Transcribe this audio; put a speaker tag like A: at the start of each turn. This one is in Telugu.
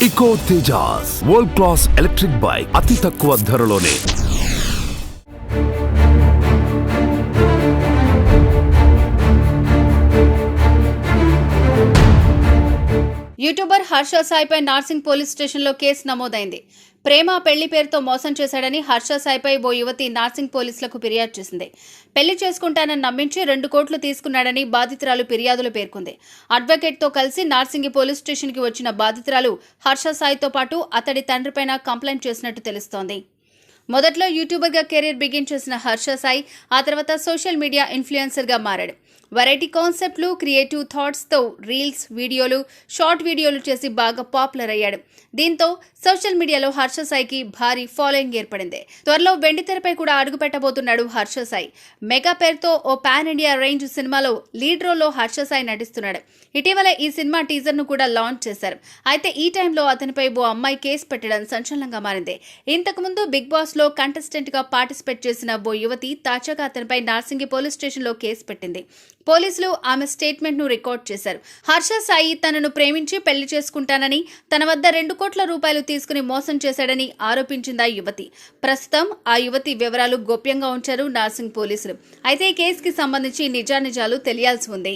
A: ఇకో Tejas world class electric bike అతి తక్కువ ధరలోనే.
B: యూట్యూబర్ హర్ష సాయిపై నార్సింగ్ పోలీస్ స్టేషన్లో కేసు నమోదైంది. ప్రేమ పెళ్లి పేరుతో మోసం చేశాడని హర్ష సాయిపై ఓ యువతి నార్సింగ్ పోలీసులకు ఫిర్యాదు చేసింది. పెళ్లి చేసుకుంటానని నమ్మించి 2 కోట్లు తీసుకున్నాడని బాధితురాలు ఫిర్యాదులో పేర్కొంది. అడ్వకేట్తో కలిసి నార్సింగి పోలీస్ స్టేషన్కి వచ్చిన బాధితురాలు హర్ష సాయితో పాటు అతడి తండ్రిపైన కంప్లైంట్ చేసినట్టు తెలుస్తోంది. మొదట్లో యూట్యూబర్గా కెరీర్ బిగిన్ చేసిన హర్ష సాయి ఆ తర్వాత సోషల్ మీడియా ఇన్ఫ్లుయెన్సర్గా మారాడు. వెరైటీ కాన్సెప్ట్లు, క్రియేటివ్ థాట్స్తో రీల్స్, వీడియోలు, షార్ట్ వీడియోలు చేసి బాగా పాపులర్ అయ్యాడు. దీంతో సోషల్ మీడియాలో హర్ష సాయికి భారీ ఫాలోయింగ్ ఏర్పడింది. త్వరలో వెండితెరపై కూడా అడుగు పెట్టబోతున్నాడు హర్ష సాయి. మెగా పేరుతో ఓ పాన్ ఇండియా రేంజ్ సినిమాలో లీడ్ రోల్లో హర్ష సాయి నటిస్తున్నాడు. ఇటీవల ఈ సినిమా టీజర్ను కూడా లాంచ్ చేశారు. అయితే ఈ టైంలో అతనిపై ఓ అమ్మాయి కేసు పెట్టడం సంచలనంగా మారింది. ఇంతకుముందు బిగ్ బాస్లో కంటెస్టెంట్గా పార్టిసిపేట్ చేసిన ఓ యువతి తాజాగా అతనిపై నార్సింగి పోలీస్ స్టేషన్లో కేసు పెట్టింది. పోలీసులు ఆమె స్టేట్మెంట్ను రికార్డ్ చేశారు. హర్ష సాయి తనను ప్రేమించి పెళ్లి చేసుకుంటానని, తన వద్ద 2 కోట్ల రూపాయలు తీసుకుని మోసం చేశాడని ఆరోపించింది ఆ యువతి. ప్రస్తుతం ఆ యువతి వివరాలు గోప్యంగా ఉంచారు నార్సింగ్ పోలీసులు. అయితే ఈ కేసుకి సంబంధించి నిజానిజాలు తెలియాల్సి ఉంది.